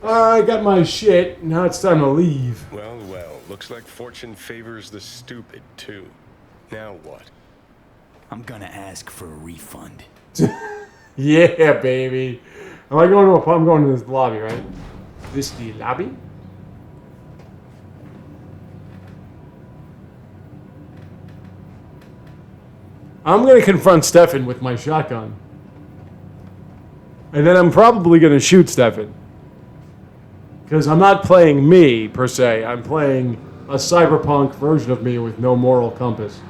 I got my shit. Now it's time to leave. Well, well. Looks like fortune favors the stupid, too. Now what? I'm gonna ask for a refund. Yeah, baby. Am I going to a pub? I'm going to this lobby, right? This the lobby? I'm going to confront Stefan with my shotgun. And then I'm probably going to shoot Stefan. Because I'm not playing me, per se. I'm playing a cyberpunk version of me with no moral compass.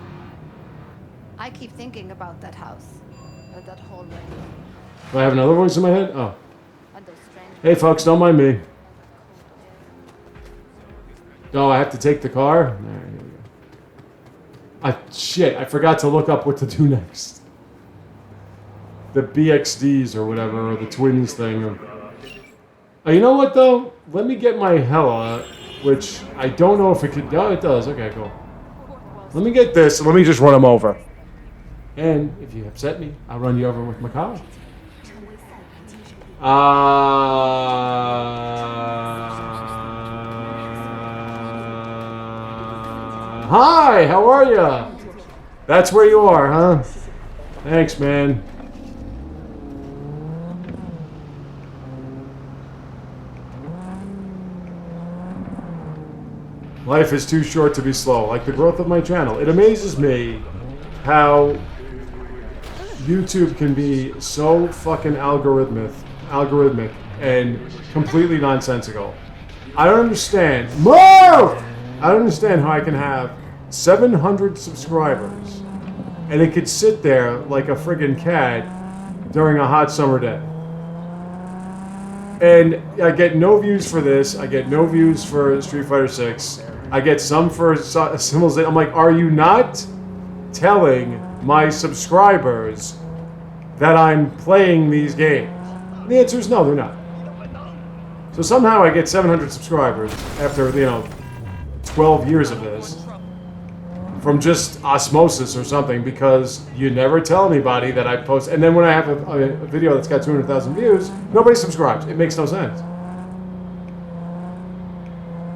I keep thinking about that house. That hallway. Do I have another voice in my head? Oh. And those strange... Hey, folks, don't mind me. Oh, I have to take the car? All right, here we go. Shit, I forgot to look up what to do next. The BXDs or whatever, or the twins thing. Or... Oh, you know what, though? Let me get my Hella, which I don't know if it could... Oh, it does. Okay, cool. Let me get this, and let me just run them over. And if you upset me, I'll run you over with my car. Hi, how are ya? That's where you are, huh? Thanks, man. Life is too short to be slow, like the growth of my channel. It amazes me how YouTube can be so fucking algorithmic and completely nonsensical. I don't understand. Move! I don't understand how I can have 700 subscribers and it could sit there like a friggin' cat during a hot summer day. And I get no views for this. I get no views for Street Fighter 6. I get some for Civilization. I'm like, are you not telling my subscribers that I'm playing these games? And the answer is no, they're not. So somehow I get 700 subscribers after, 12 years of this from just osmosis or something, because you never tell anybody that I post. And then when I have a video that's got 200,000 views, nobody subscribes. It makes no sense.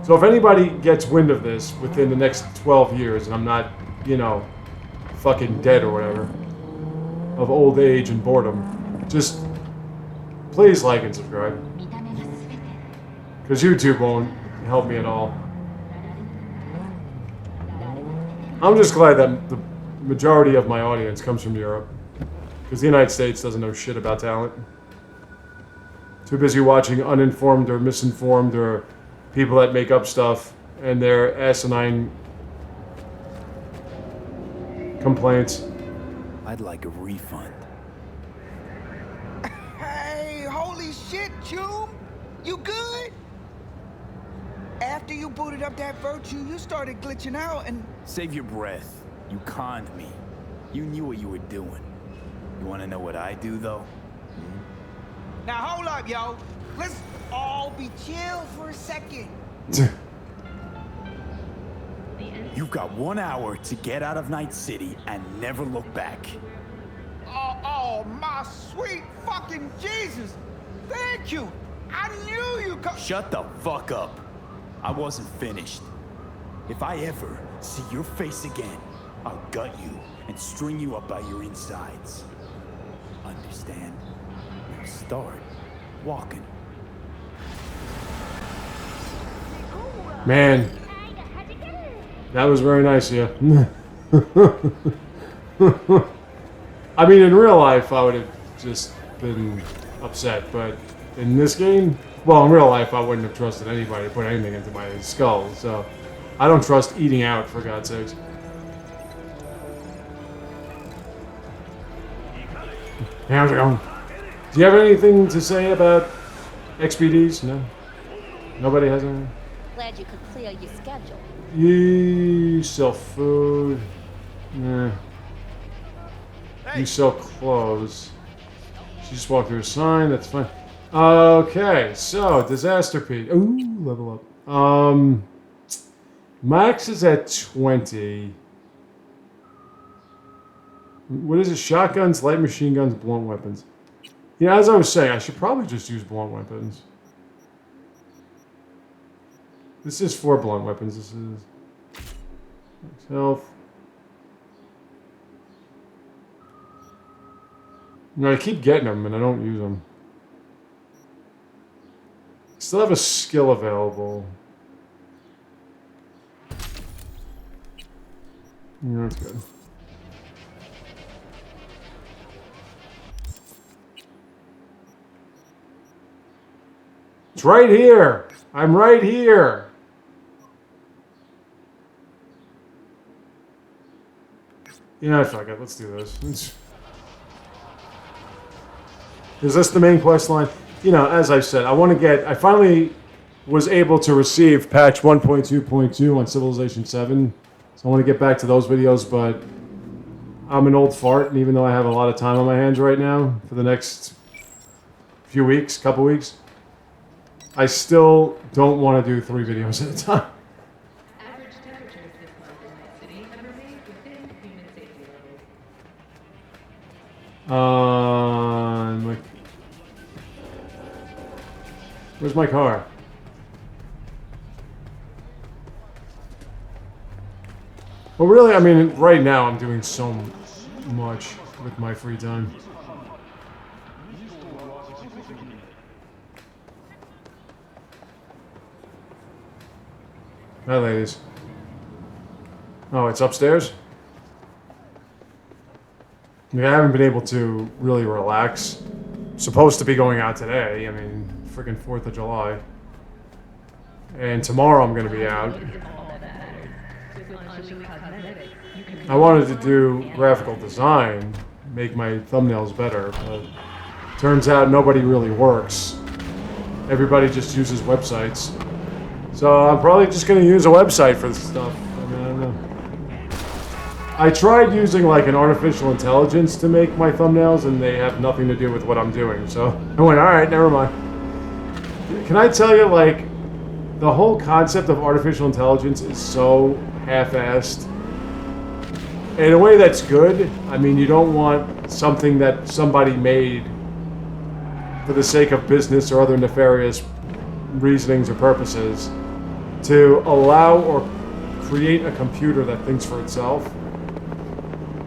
So if anybody gets wind of this within the next 12 years and I'm not, fucking dead or whatever, of old age and boredom, just please like and subscribe. Because YouTube won't help me at all. I'm just glad that the majority of my audience comes from Europe. Because the United States doesn't know shit about talent. Too busy watching uninformed or misinformed or people that make up stuff and their asinine complaints. I'd like a refund. Hey, holy shit, Tube! You good? After you booted up that Virtue, you started glitching out and... Save your breath. You conned me. You knew what you were doing. You want to know what I do, though? Now hold up, yo. Let's all be chill for a second. You've got 1 hour to get out of Night City and never look back. Oh, my sweet fucking Jesus! Thank you! I knew you could... Shut the fuck up. I wasn't finished. If I ever see your face again, I'll gut you and string you up by your insides. Understand? Now start walking. Man, that was very nice of you. I mean, in real life, I would have just been upset, but in this game, well, in real life, I wouldn't have trusted anybody to put anything into my skull, so I don't trust eating out, for God's sakes. How's it going? Do you have anything to say about XPDs? No? Nobody has anything? Glad you could clear your schedule. You sell food. Nah. You sell clothes. She just walked through a sign, that's fine. Okay, so disaster piece. Ooh, level up. Max is at 20. What is it? Shotguns, light machine guns, blunt weapons. Yeah, as I was saying, I should probably just use blunt weapons. This is 4 blunt weapons. This is health. No, I keep getting them and I don't use them. Still have a skill available. Yeah, that's good. It's right here. I'm right here. Yeah, fuck it. Let's do this. Is this the main quest line? You know, as I said, I finally was able to receive patch 1.2.2 on Civilization 7. So I want to get back to those videos, but I'm an old fart, and even though I have a lot of time on my hands right now for the next few weeks, couple weeks, I still don't want to do 3 videos at a time. Average temperatures this month in my city have remained within human safety levels. Where's my car? Well, really, I mean, right now I'm doing so much with my free time. Hi, ladies. Oh, it's upstairs? I haven't been able to really relax. Supposed to be going out today. I mean, freaking 4th of July. And tomorrow I'm going to be out. I wanted to do graphical design, make my thumbnails better, but turns out nobody really works. Everybody just uses websites. So I'm probably just going to use a website for this stuff. I mean, I don't know. I tried using like an artificial intelligence to make my thumbnails, and they have nothing to do with what I'm doing. So I went, all right, never mind. Can I tell you, like, the whole concept of artificial intelligence is so half-assed. In a way that's good. I mean, you don't want something that somebody made for the sake of business or other nefarious reasonings or purposes to allow or create a computer that thinks for itself.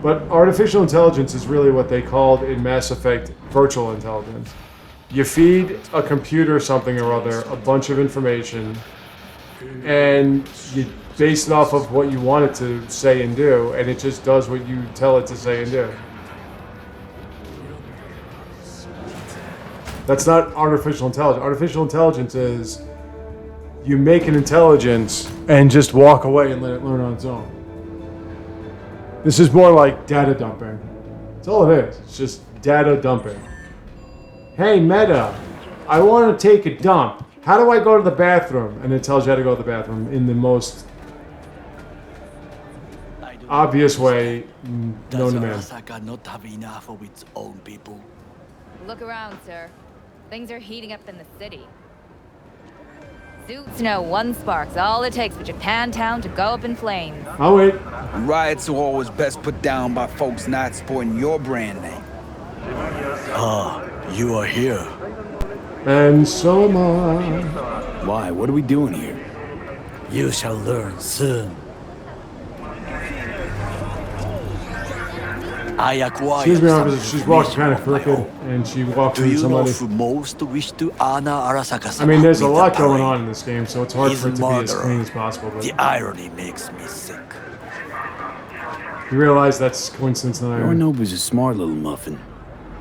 But artificial intelligence is really what they called in Mass Effect virtual intelligence. You feed a computer something or other, a bunch of information, and you base it off of what you want it to say and do, and it just does what you tell it to say and do. That's not artificial intelligence. Artificial intelligence is you make an intelligence and just walk away and let it learn on its own. This is more like data dumping. That's all it is. It's just data dumping. Hey, Meta, I want to take a dump. How do I go to the bathroom? And it tells you how to go to the bathroom in the most obvious way known to man. Arasaka not have enough of its own people? Look around, sir. Things are heating up in the city. Suits know one spark's all it takes for Japantown to go up in flames. I'll wait. Riots are always best put down by folks not sporting your brand name. Ah, you are here. And so am I. Why? What are we doing here? You shall learn soon. I acquired. Excuse me, some officer. She's walking kind of information my crooked, own. and she walked Do into you know somebody. who most wish to honor Arasaka? I mean, there's a lot going on in this game, so it's hard His for it to be as murderer. clean as possible. But The irony makes me sick. you realize that's coincidence, not irony. Yorinobu's a smart little muffin,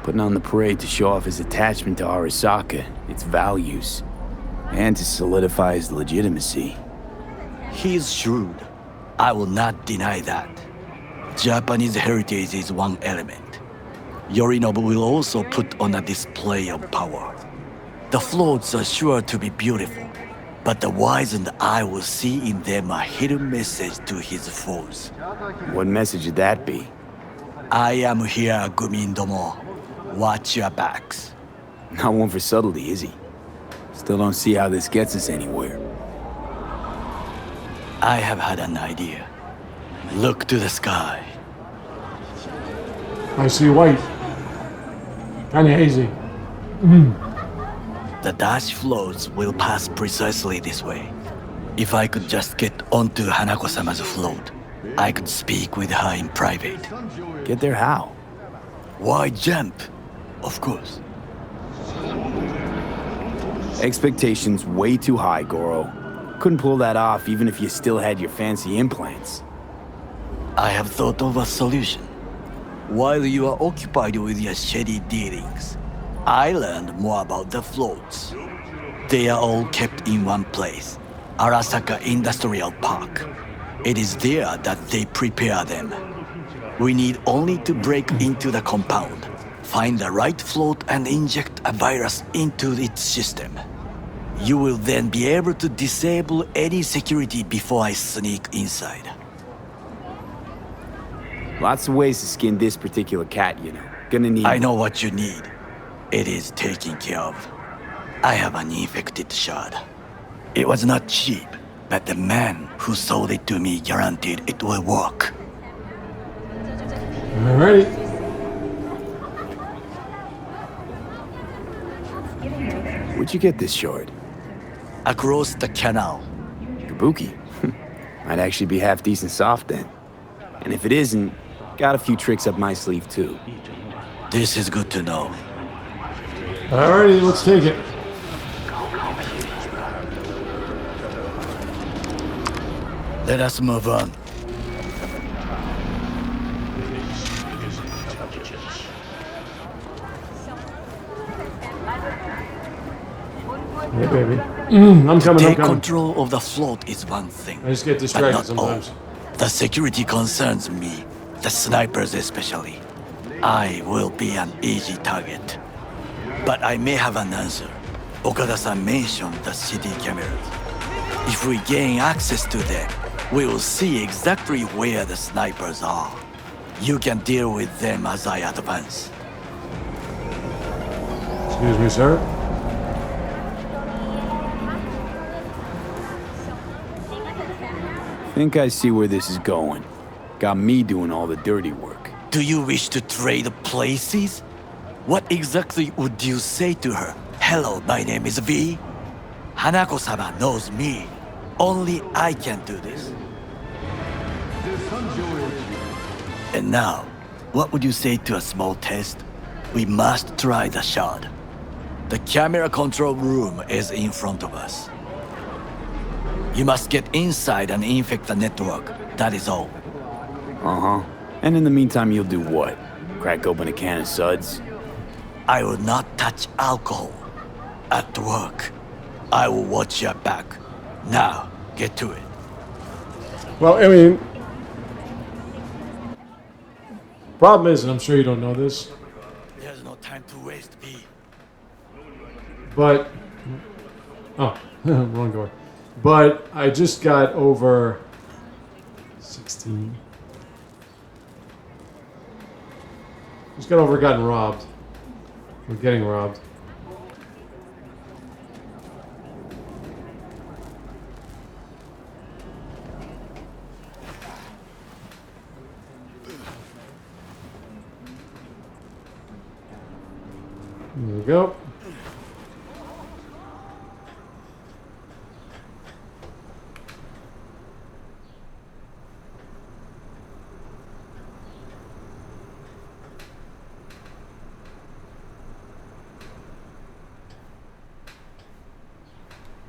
putting on the parade to show off his attachment to Arasaka, its values, and to solidify his legitimacy. He is shrewd. I will not deny that. Japanese heritage is one element. Yorinobu will also put on a display of power. The floats are sure to be beautiful, but the wizened eye will see in them a hidden message to his foes. What message would that be? I am here, Gumindomo. Watch your backs. Not one for subtlety, is he? Still don't see how this gets us anywhere. I have had an idea. Look to the sky. I see white. Kind of hazy. The dash floats will pass precisely this way. If I could just get onto Hanako-sama's float, I could speak with her in private. Get there how? Why jump? Of course. Expectations way too high, Goro. Couldn't pull that off even if you still had your fancy implants. I have thought of a solution. While you are occupied with your shady dealings, I learned more about the floats. They are all kept in one place, Arasaka Industrial Park. It is there that they prepare them. We need only to break into the compound, find the right float and inject a virus into its system. You will then be able to disable any security before I sneak inside. Lots of ways to skin this particular cat, you know. Gonna need... I know what you need. It is taken care of. I have an infected shard. It was not cheap, but the man who sold it to me guaranteed it will work. Alrighty. Where'd you get this shard? Across the canal. Kabuki. Might actually be half decent soft then. And if it isn't, got a few tricks up my sleeve too. This is good to know. Alrighty, let's take it. Let us move on. Yeah, baby. I'm coming, Take control of the float is one thing. I just get But distracted not sometimes. all. The security concerns me, the snipers especially. I will be an easy target. But I may have an answer. Okada-san mentioned the city cameras. If we gain access to them, we will see exactly where the snipers are. You can deal with them as I advance. Excuse me, sir. Think I see where this is going. Got me doing all the dirty work. Do you wish to trade places? What exactly would you say to her? Hello, my name is V. Hanako-sama knows me. Only I can do this. And now, what would you say to a small test? We must try the shard. The camera control room is in front of us. You must get inside and infect the network. That is all. Uh-huh. And in the meantime, you'll do what? Crack open a can of suds? I will not touch alcohol. At work, I will watch your back. Now, get to it. Well, I mean, problem is, and I'm sure you don't know this, There's no time to waste, B. but oh, wrong door. But I just got over 16. Just got over gotten robbed. We're getting robbed. There we go.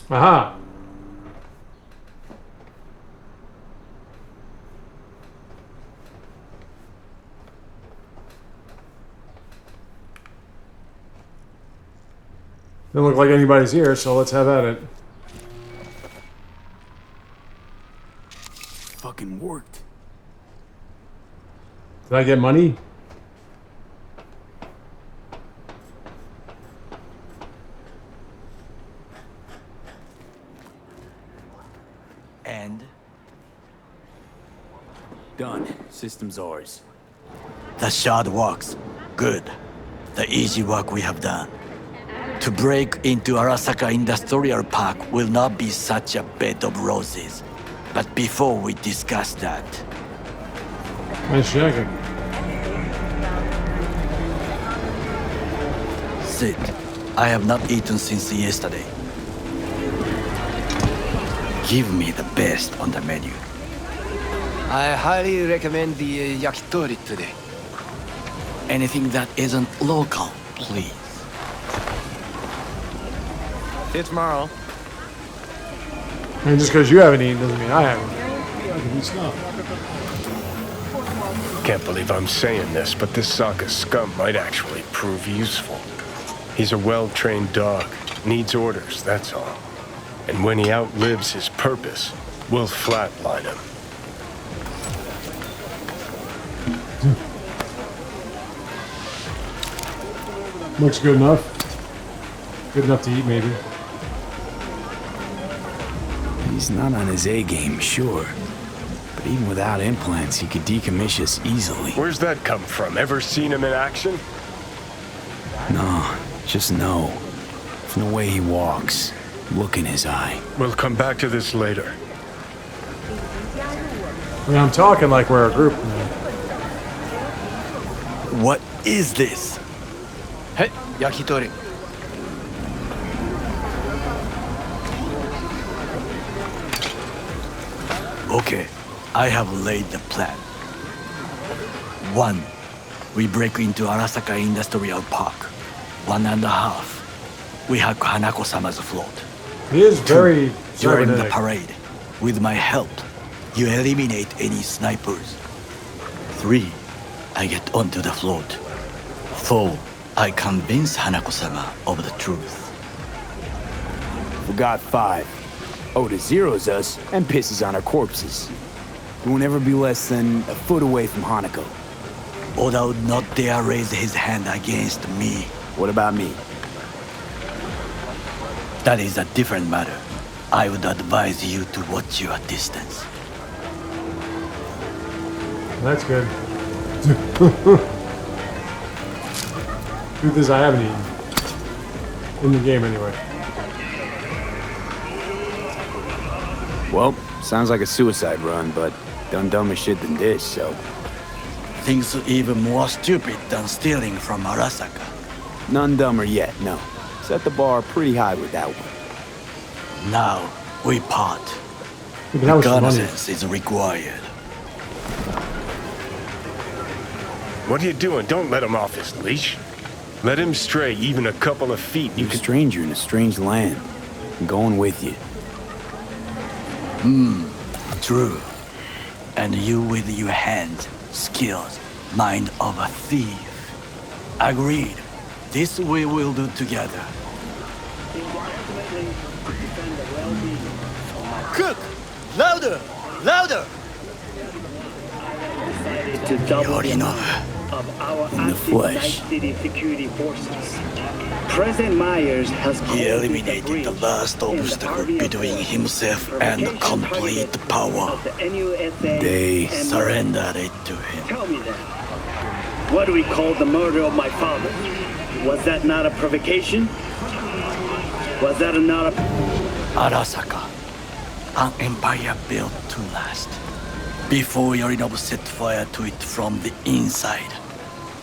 Aha! Doesn't look like anybody's here, so let's have at it. Fucking worked. Did I get money? And Done. System's ours. the shard works. Good. The easy work we have done. To break into Arasaka Industrial Park will not be such a bed of roses. But before we discuss that, Nice jacket. sit. I have not eaten since yesterday. Give me the best on the menu. I highly recommend the yakitori today. Anything that isn't local, please. See you tomorrow. And just because you haven't eaten doesn't mean I haven't. Can't believe I'm saying this, but this Sokka scum might actually prove useful. He's a well-trained dog. Needs orders, that's all. And when he outlives his purpose, we'll flatline him. Looks good enough. Good enough to eat, maybe. He's not on his A game, sure. But even without implants, he could decommission us easily. Where's that come from? Ever seen him in action? No, just no. From the way he walks, look in his eye. We'll come back to this later. I mean, I'm talking like we're a group now. What is this? Hey, yakitori. Okay, I have laid the plan. 1. We break into Arasaka Industrial Park. 1.5. We hack Hanako-sama's float. He is very During the cybernetic. parade, with my help, you eliminate any snipers. 3. I get onto the float. 4. I convince Hanako-sama of the truth. Forgot 5. Oda zeros us and pisses on our corpses. He will never be less than a foot away from Hanako. Oda would not dare raise his hand against me. What about me? That is a different matter. I would advise you to watch your distance. That's good. Truth is, I haven't eaten. In the game, anyway. Well, sounds like a suicide run, but done dumber shit than this, so... Things even more stupid than stealing from Arasaka. None dumber yet, no. Set the bar pretty high with that one. Now, we part. Look at how much money. Reconnaissance is required. What are you doing? Don't let him off his leash. Let him stray even a couple of feet. You You're a can... stranger in a strange land. I'm going with you. True. And you with your hands, skills, mind of a thief. Agreed. This we will do together. Cook! Louder! Louder! To double the Yorinobu. amount of our In the active flesh. Night City security forces. President Myers has He eliminated the last obstacle between himself and complete power. They Surrendered it to him. Tell me that. What do we call the murder of my father? Was that not a provocation? Was that not a... Arasaka, an empire built to last. Before Yorinobu set fire to it from the inside,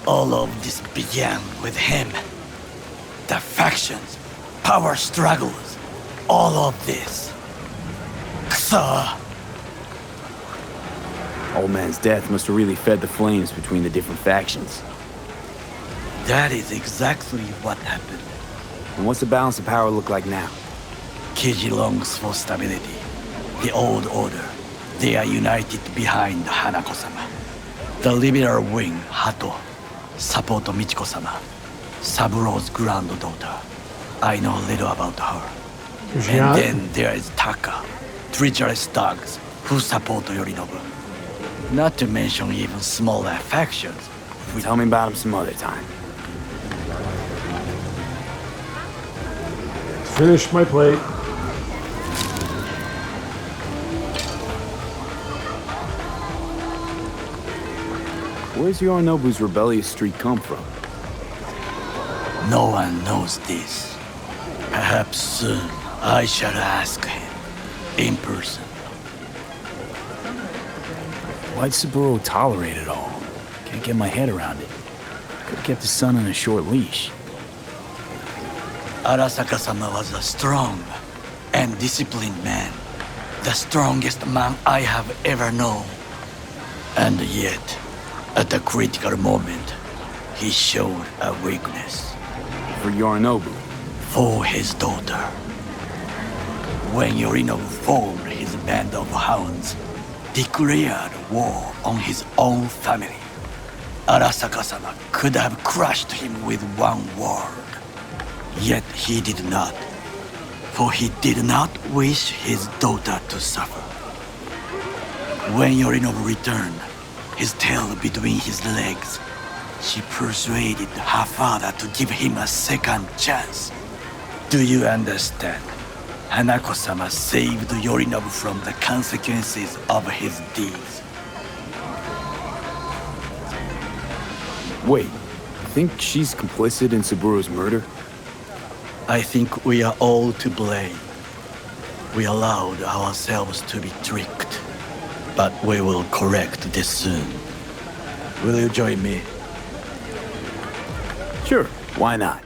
all of this began with him. The factions, power struggles, all of this. Ksa! Old man's death must have really fed the flames between the different factions. That is exactly what happened. And what's the balance of power look like now? Kiji longs for stability. The old order. They are united behind Hanako-sama. The liberal wing, Hato, support Michiko-sama. Saburo's granddaughter. I know little about her. Is she And hot? then there is Taka, treacherous dogs who support Yorinobu. Not to mention even smaller factions. Tell me about him some other time. Finish my plate. Where's Yorinobu's rebellious streak come from? No one knows this. Perhaps soon I shall ask him in person. Why'd Saburo tolerate it all? Can't get my head around it. Could've kept his son on a short leash. Arasaka-sama was a strong and disciplined man. the strongest man I have ever known. And yet, at a critical moment, he showed a weakness. For Yorinobu. For his daughter. When Yorinobu formed his band of hounds, declared war on his own family, Arasaka-sama could have crushed him with one word. Yet he did not, for he did not wish his daughter to suffer. When Yorinobu returned, his tail between his legs, she persuaded her father to give him a second chance. Do you understand? Hanako-sama saved Yorinobu from the consequences of his deeds. Wait, you think she's complicit in Saburo's murder? I think we are all to blame. We allowed ourselves to be tricked. But we will correct this soon. Will you join me? Sure, why not?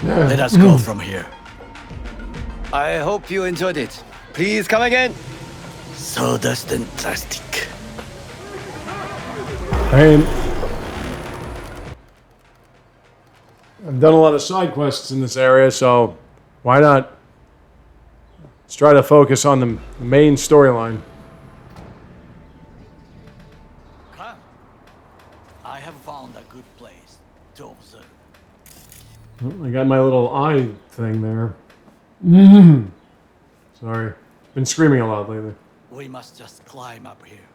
Let us go from here. I hope you enjoyed it. Please come again. So fantastic. And I've done a lot of side quests in this area, so why not? Let's try to focus on the main storyline. Come. I have found a good place to observe. I got my little eye thing there. Sorry. Been screaming a lot lately. We must just climb up here.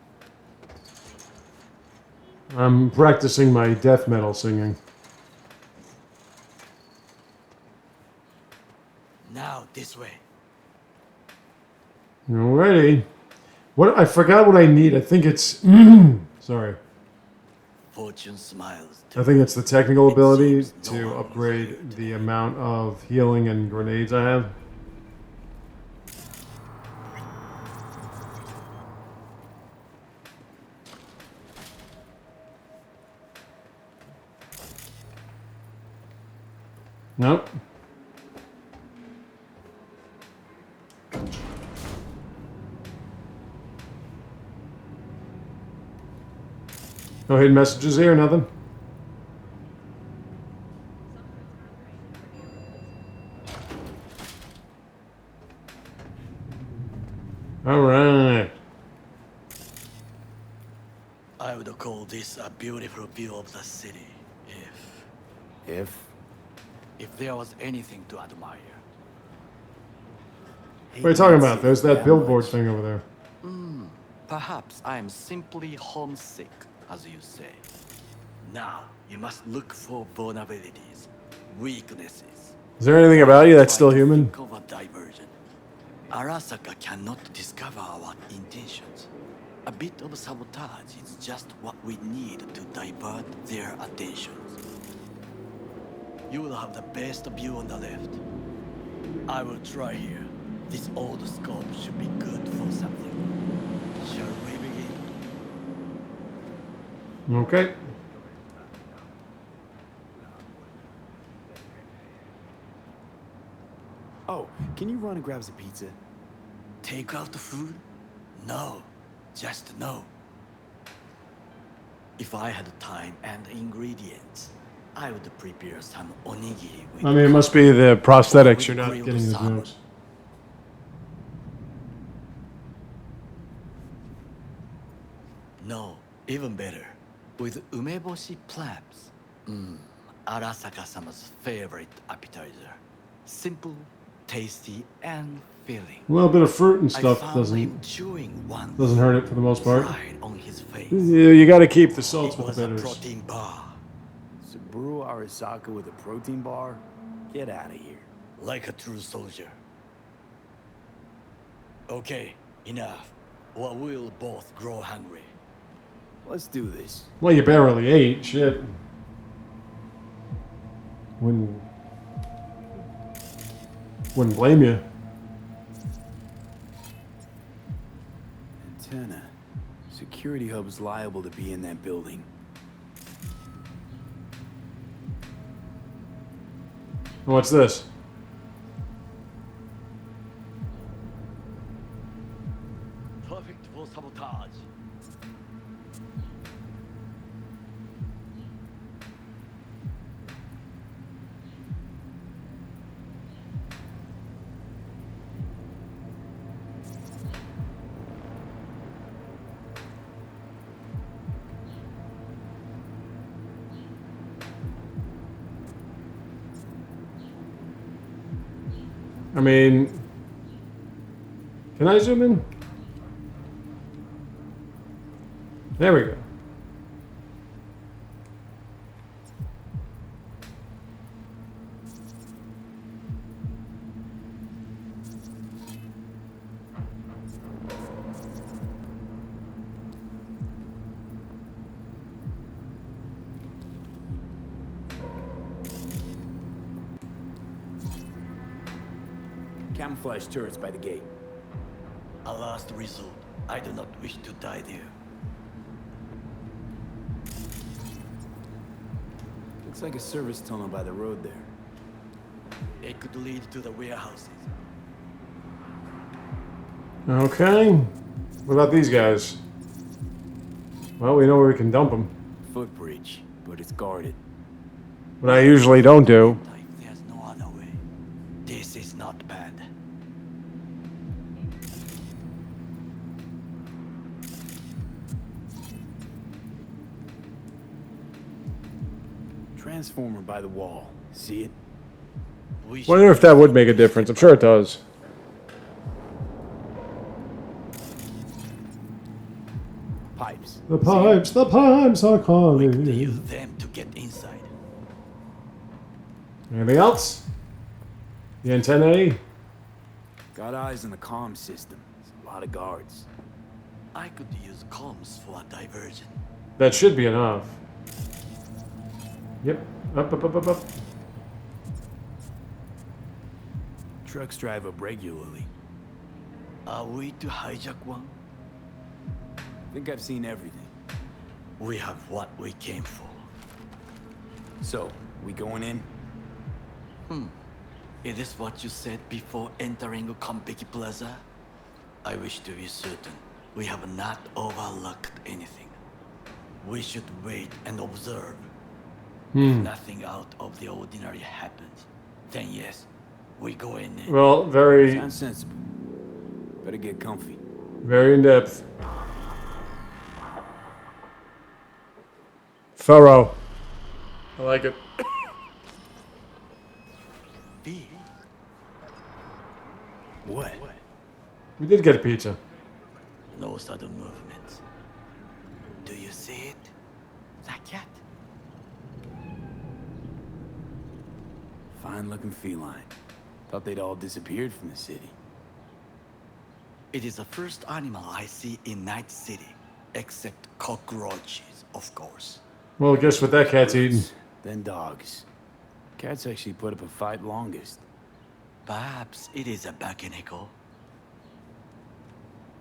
I'm practicing my death metal singing. Now this way. Alrighty. What? I forgot what I need. I think it's... Sorry. Fortune smiles. I think it's the technical ability to upgrade the amount of healing and grenades I have. Nope. No hidden messages here, nothing? Alright. I would call this a beautiful view of the city, if there was anything to admire. What are you talking about? There's that billboard thing over there. Perhaps I am simply homesick, as you say. Now, you must look for vulnerabilities, weaknesses. Is there anything about you that's still human? Think of a diversion. Arasaka cannot discover our intentions. A bit of sabotage is just what we need to divert their attentions. You will have the best view on the left. I will try here. This old scope should be good for something. Shall we begin? Okay. Oh, can you run and grab some pizza? Take out the food? No. Just no. If I had time and ingredients, I would prepare some onigiri with... I mean, it must be the prosthetics. You're not getting the jokes. No, even better. With umeboshi clams. Arasaka-sama's favorite appetizer. Simple, tasty, and filling. A little bit of fruit and stuff I found doesn't him chewing one hurt it for the most part. right on his face. You got to keep the salts It with was the a bitters. protein bar. Saburo Arasaka with a protein bar? Get out of here. Like a true soldier. Okay, enough. Or we'll both grow hungry. Let's do this. Well, you barely ate. Shit. Wouldn't blame you. Antenna. Security hub's liable to be in that building. What's this? perfect for sabotage. I mean, can I zoom in? There we go. Camouflage turrets by the gate. A last resort. I do not wish to die there. Looks like a service tunnel by the road there. It could lead to the warehouses. Okay. What about these guys? Well, we know where we can dump them. Footbridge, but it's guarded. What I usually don't do. There's no other way. This is not bad. Transformer by the wall. See it? Wonder if that would make a difference. I'm sure it does. Pipes. The pipes are calling. Use them to get inside. Anything else? The antennae? Got eyes on the comm system. There's a lot of guards. I could use comms for a diversion. That should be enough. Yep. Up. Trucks drive up regularly. Are we to hijack one? Think I've seen everything. We have what we came for. So, we going in? It is what you said before entering Konpeki Plaza? I wish to be certain we have not overlooked anything. We should wait and observe. If nothing out of the ordinary happens, then yes, we go in. Well, very, Sounds sensible. Better get comfy. very in depth. Thorough. I like it. B. What? We did get a pizza. No sudden movements. Do you see it? That cat? Fine-looking feline. Thought they'd all disappeared from the city. It is the first animal I see in Night City, except cockroaches, of course. Well, guess what that cat's eating? Then dogs. Cats actually put up a fight longest. Perhaps it is a Bakeneko.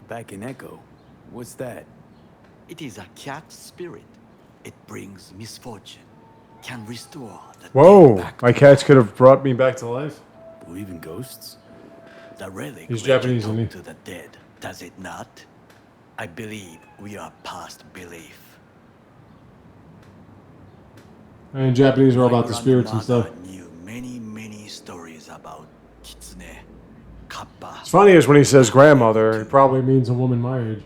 Back in Echo. What's that? It is a cat spirit. It brings misfortune. Can restore the Whoa, dead back my to cats could have brought me back to life. Believe in ghosts? the relic. He's which Japanese, talk isn't he? to the dead, does it not? I believe we are past belief. And Japanese are all My about the spirits and stuff. grandmother knew many stories about kitsune, kappa. It's funny is when he says grandmother, it probably means a woman my age.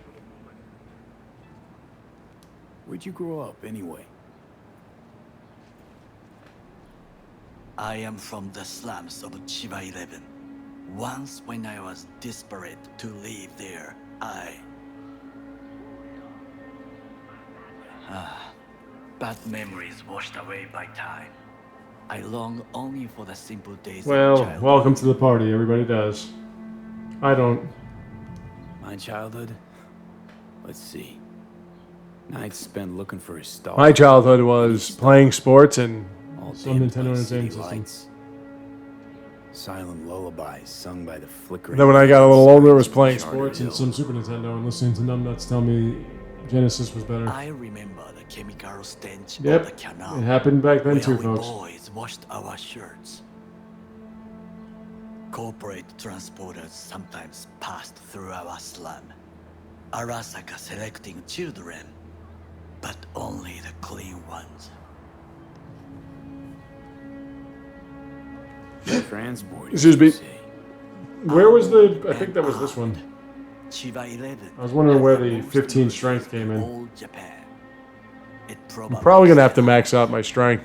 Where'd you grow up, anyway? I am from the slums of Chiba 11. Once when I was desperate to live there, bad memories washed away by time. I long only for the simple days of Well, childhood. welcome to the party. Everybody does. I don't. My childhood? Let's see. Nights spent looking for a star. My childhood was playing sports and All some dimmed Nintendo by Entertainment city System. lights. Silent lullabies sung by the flickering. Then when I got a little older, I was signs of playing Charter sports and Hill. some Super Nintendo and listening to numbnuts tell me Genesis was better. I remember the chemical stench Yep, of the canal. it happened back then where too, we folks. boys washed our shirts. Corporate transporters sometimes passed through our slum. Arasaka selecting children, but only the clean ones. Transport. Excuse me. you say? Where was the... I think that was this one. Chiba 11. I was wondering where the 15 strength came in. All Japan. I'm probably going to have to max out my strength.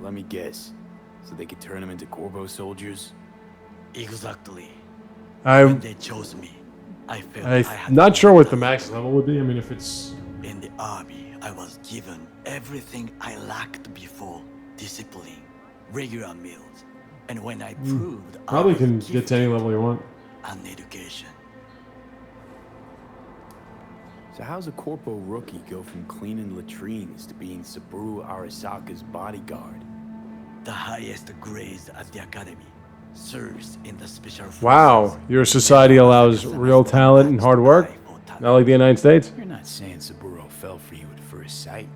Let me guess. So they could turn them into Corvo soldiers? Exactly. I'm When they chose me, I felt I had not sure what the max level would be. I mean, if it's... In the army, I was given everything I lacked before: discipline, regular meals, and when I proved I Probably was can get to any level you want. and education. So how's a Corpo rookie go from cleaning latrines to being Saburo Arasaka's bodyguard? The highest grades at the academy. Serves in the special forces. Wow, your society allows real talent and hard work? Not like the United States? You're not saying Saburo fell for you at first sight.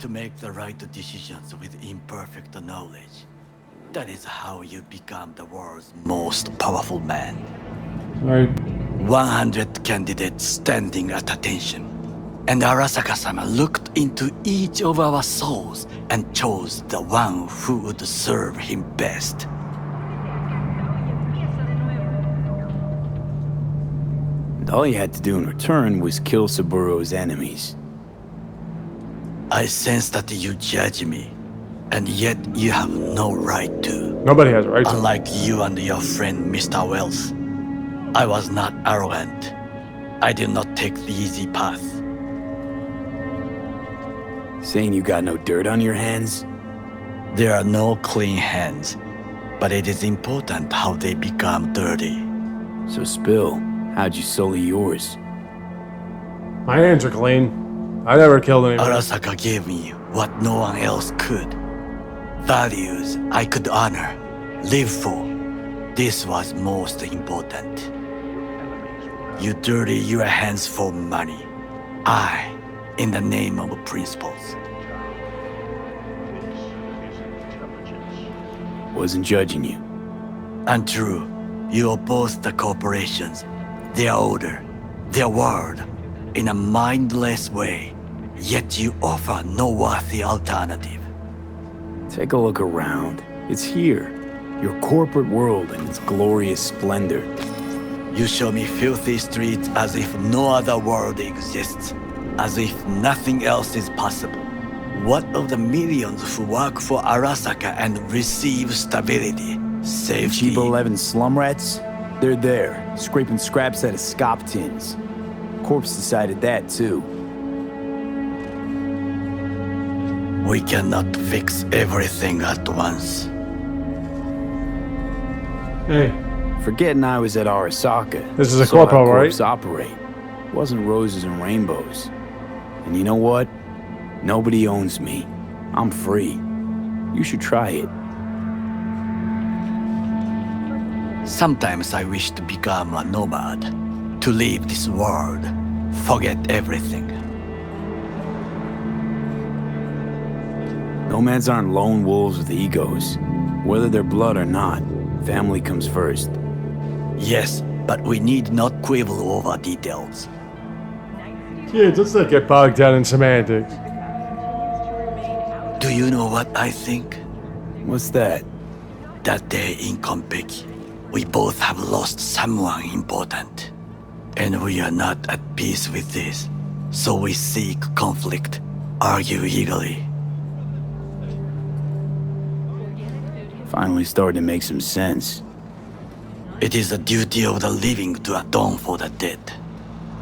To make the right decisions with imperfect knowledge. That is how you become the world's most powerful man. Alright. 100 candidates standing at attention. And Arasaka-sama looked into each of our souls and chose the one who would serve him best. And all you had to do in return was kill Saburo's enemies. I sense that you judge me, and yet you have no right to. Nobody has a right to. Unlike you and your friend Mr. Wells, I was not arrogant. I did not take the easy path. Saying you got no dirt on your hands? There are no clean hands, but it is important how they become dirty. So spill, how'd you sully yours? My hands are clean. I never killed anyone. Arasaka gave me what no one else could. Values I could honor, live for. This was most important. You dirty your hands for money. I, in the name of principles. Wasn't judging you. Untrue. You oppose the corporations, their order, their word, in a mindless way. Yet you offer no worthy alternative. Take a look around. It's here. Your corporate world in its glorious splendor. You show me filthy streets as if no other world exists. As if nothing else is possible. What of the millions who work for Arasaka and receive stability, safety? Cheap 11 slum rats? They're there, scraping scraps out of scop tins. Corpse decided that too. We cannot fix everything at once. Hey, Forgetting I was at Arasaka. This is a saw how corpo, right? corps operate. Wasn't roses and rainbows. And you know what? Nobody owns me. I'm free. You should try it. Sometimes I wish to become a nomad, to leave this world, forget everything. Nomads aren't lone wolves with egos. Whether they're blood or not, family comes first. Yes, but we need not quibble over details. kids, let's not get bogged down in semantics. Do you know what I think? What's that? That day in Konpeki, we both have lost someone important. And we are not at peace with this. So we seek conflict, argue eagerly. Finally starting to make some sense. It is the duty of the living to atone for the dead.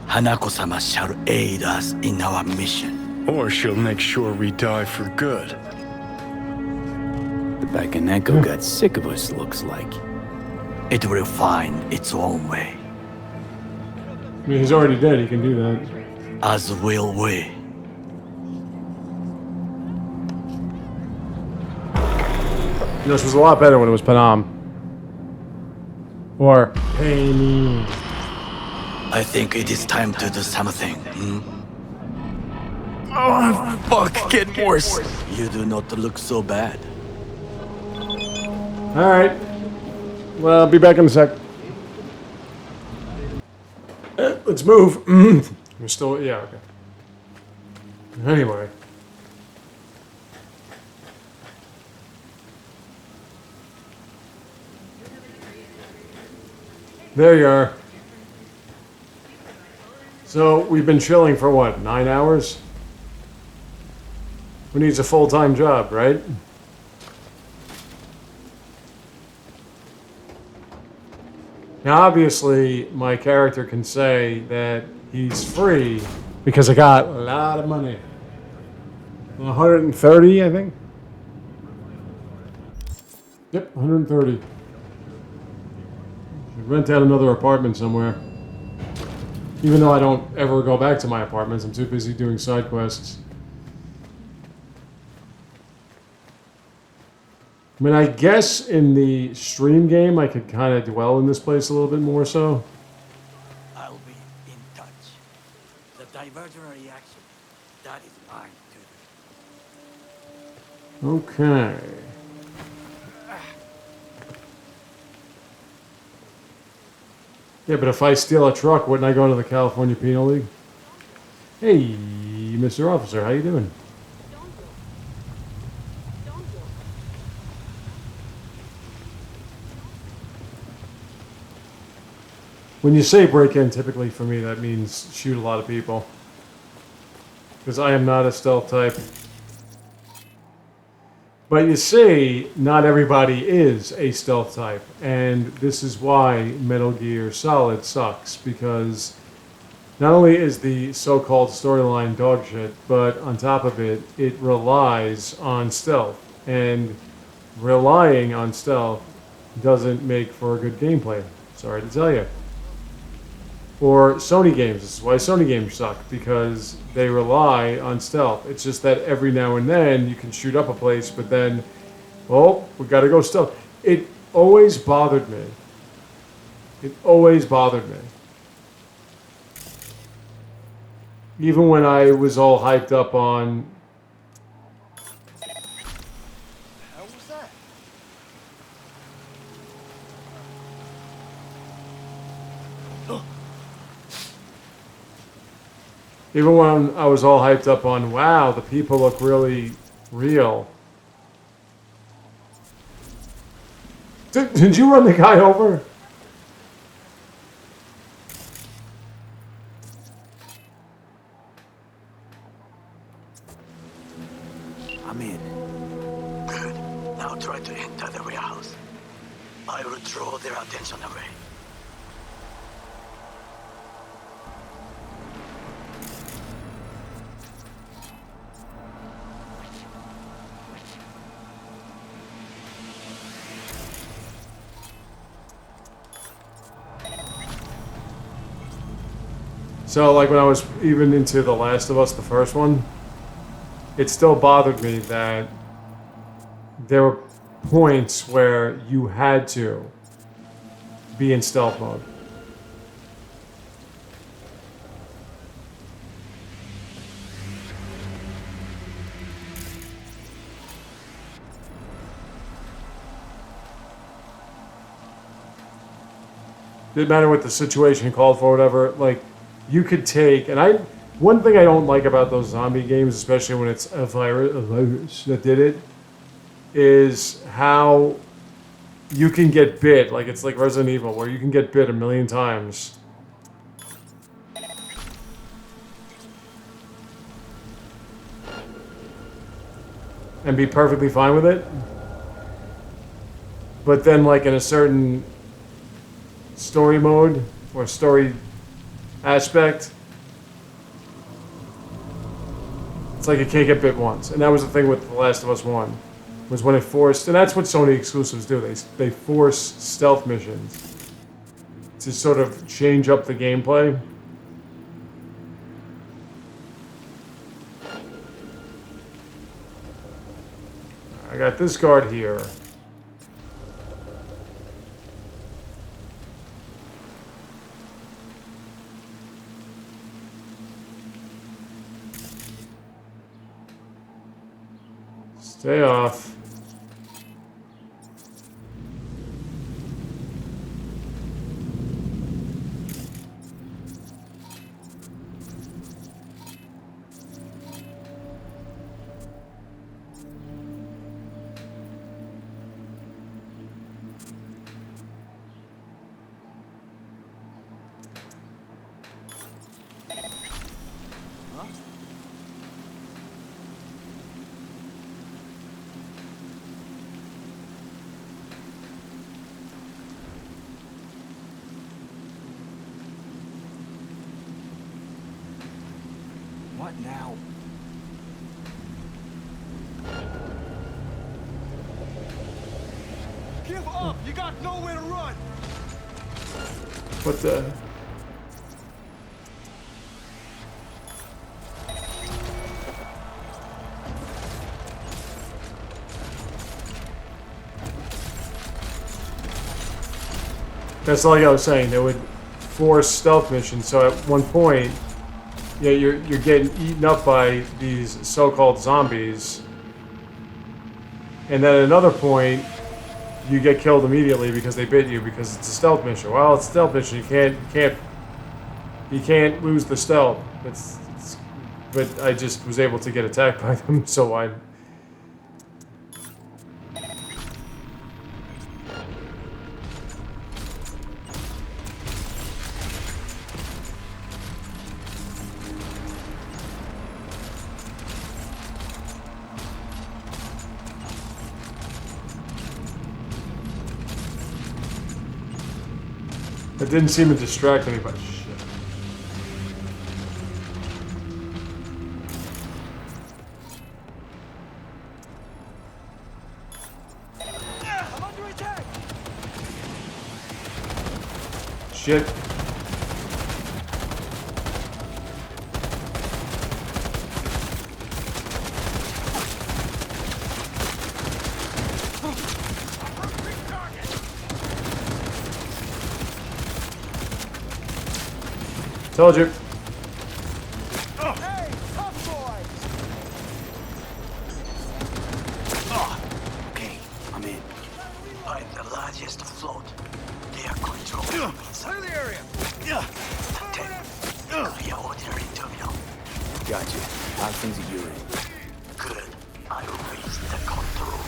Hanako-sama shall aid us in our mission. Or she'll make sure we die for good. The Bakaneko got sick of us, looks like. It will find its own way. I mean, he's already dead. He can do that. As will we. This was a lot better when it was Panam. Or Panam. I think it is time to do something. Oh, fuck, get worse. You do not look so bad. Alright. Well, I'll be back in a sec. Let's move. We're still, yeah, okay. Anyway. There you are. So, we've been chilling for what, 9 hours? Who needs a full-time job, right? Now, obviously, my character can say that he's free because I got a lot of money. 130, I think? Yep, 130. Should rent out another apartment somewhere. Even though I don't ever go back to my apartments, I'm too busy doing side quests. I mean, I guess in the stream game, I could kind of dwell in this place a little bit more so. I'll be in touch. The divergent reaction, that is mine too. Okay. Yeah, but if I steal a truck, wouldn't I go to the California Penal League? Hey, Mr. Officer, how you doing? When you say break-in, typically for me that means shoot a lot of people. Because I am not a stealth type. But you see, not everybody is a stealth type. And this is why Metal Gear Solid sucks. Because not only is the so-called storyline dog shit, but on top of it, it relies on stealth. And relying on stealth doesn't make for a good gameplay. Sorry to tell you. Or Sony games. This is why Sony games suck, because they rely on stealth. It's just that every now and then you can shoot up a place, but then, oh, we gotta go stealth. It always bothered me. It always bothered me. Even when I was all hyped up on... How was that? Even when I was all hyped up on, wow, the people look really real. Did you run the guy over? I'm in. Good. Now try to enter the warehouse. I will draw their attention away. So, like when I was even into The Last of Us, the first one, it still bothered me that there were points where you had to be in stealth mode. Didn't matter what the situation called for, whatever, like, you could take, and one thing I don't like about those zombie games, especially when it's a virus that did it, is how you can get bit. Like, it's like Resident Evil, where you can get bit a million times. And be perfectly fine with it. But then, like, in a certain story mode, or story aspect, it's like you can't get bit once. And that was the thing with The Last of Us 1, was when it forced, and that's what Sony exclusives do, they force stealth missions to sort of change up the gameplay. I got this guard here. Stay off. What now? Give up! You got nowhere to run! What the? That's like I was saying. They would force stealth missions. So at one point, yeah, you're getting eaten up by these so-called zombies, and then at another point, you get killed immediately because they bit you because it's a stealth mission. Well, it's a stealth mission. You can't lose the stealth. But I just was able to get attacked by them, so I. It didn't seem to distract anybody. Shit. I'm under attack! Shit. Told you. Hey, tough boys! Okay, I'm in. I'm the largest float. They are controlling Clear the area! clear ordinary terminal. Gotcha. How's things at your end? Good. I will reach the control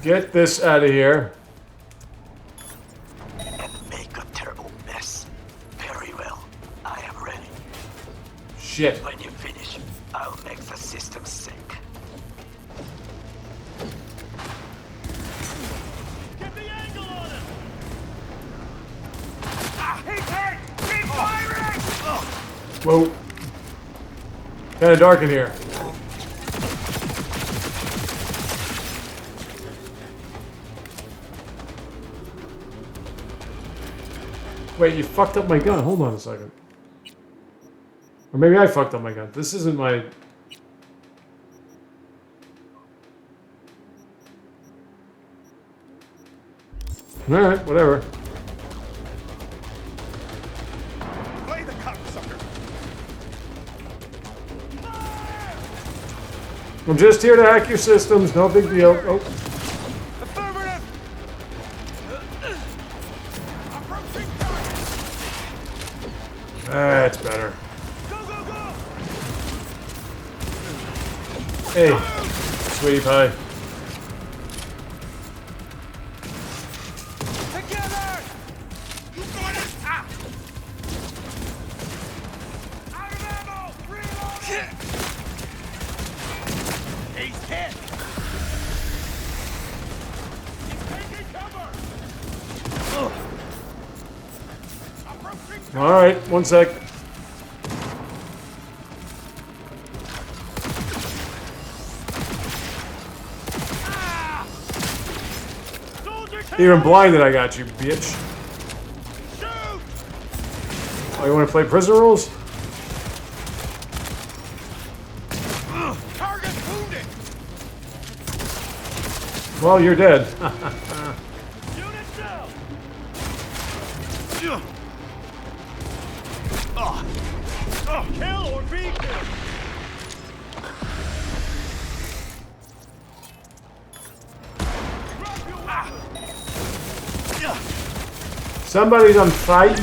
Get this out of here. and make a terrible mess. Very well. I am ready. Shit. When you finish, I'll make the system sink. Get the angle on him! He's hit! Keep firing! Whoa. Kind of dark in here. Wait, you fucked up my gun. Hold on a second. Or maybe I fucked up my gun. This isn't my... Alright, whatever. Play the cocksucker! I'm just here to hack your systems. No big deal. Oh. Affirmative! Approaching target! That's better. Go, go, go! Hey, sweetie pie. Together! You got it! Out of ammo! Reload! He's hit! He's taking cover! Approaching All right, one sec. soldier! Even blinded, I got you, bitch. Shoot! Oh, you want to play prison rules? Target wounded! Well, you're dead. Unit down! Kill or be killed! Drop your weapon! Somebody's on fire.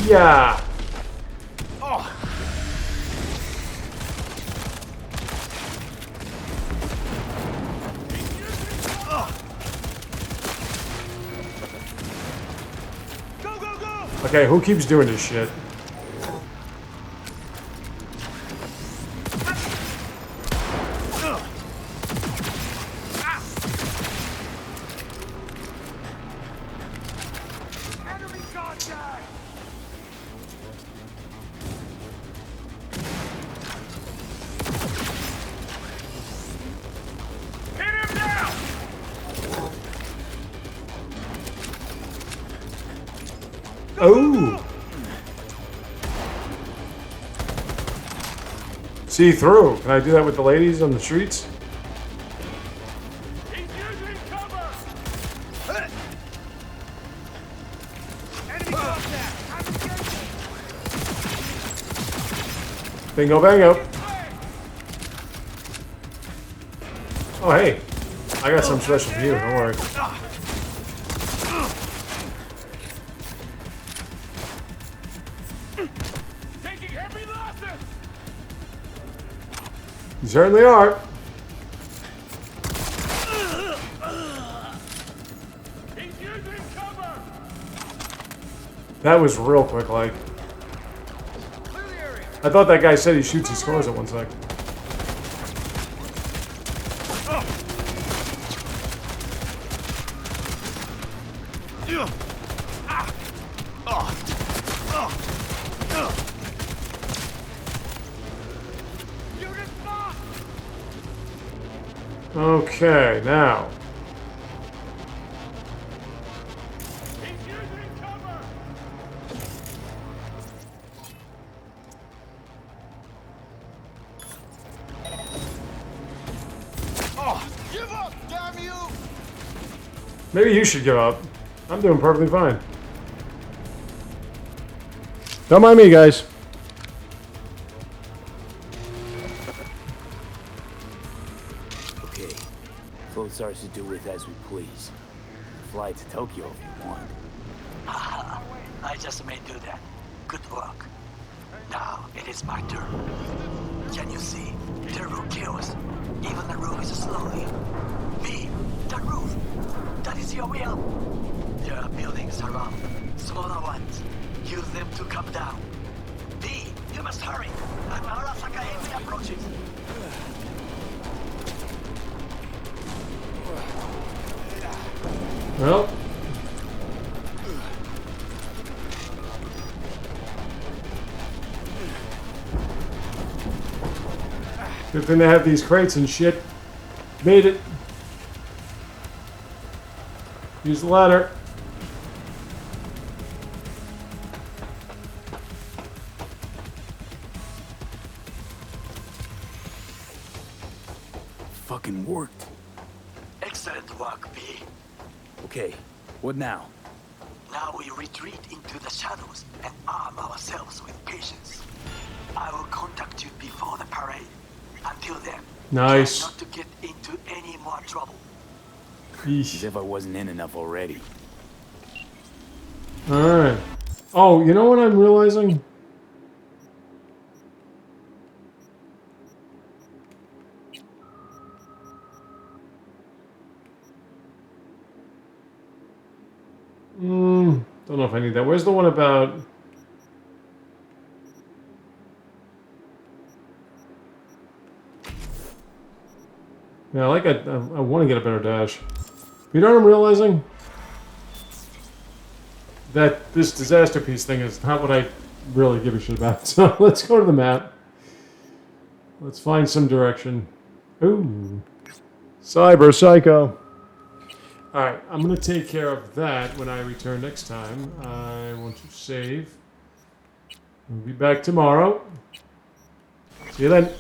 Go, go, go! Okay, who keeps doing this shit? Enemy contact! Oh! See through. Can I do that with the ladies on the streets? Bingo bango. Oh, hey. I got some special for you. Don't worry. You certainly are. That was real quick, like. I thought that guy said he shoots his scores at 1 sec. Okay, now. Give up, damn you! Maybe you should give up. I'm doing perfectly fine. Don't mind me, guys. Okay, both ours to do with as we please. Fly to Tokyo if you want. I just may do that. Good work. Now it is my turn. Can you see? The roof kills. Even the roof is slowly. Me, the roof. That is your will. There are buildings around. Smaller ones. Use them to come down. D, you must hurry. I'm Arasaka enemy approaches. Well. Good thing they have these crates and shit. Made it. Use the ladder. Fucking worked. Excellent work, B. Okay, what now? Now we retreat into the shadows and arm ourselves with patience. I will contact you before the parade. Until then, nice. Try not to get into any more trouble. As if I wasn't in enough already. Alright. Oh, you know what I'm realizing? Don't know if I need that. Where's the one about... Yeah, I want to get a better dash. You know what I'm realizing? That this disaster piece thing is not what I really give a shit about. So let's go to the map. Let's find some direction. Ooh. Cyber Psycho. Alright, I'm going to take care of that when I return next time. I want to save. We'll be back tomorrow. See you then.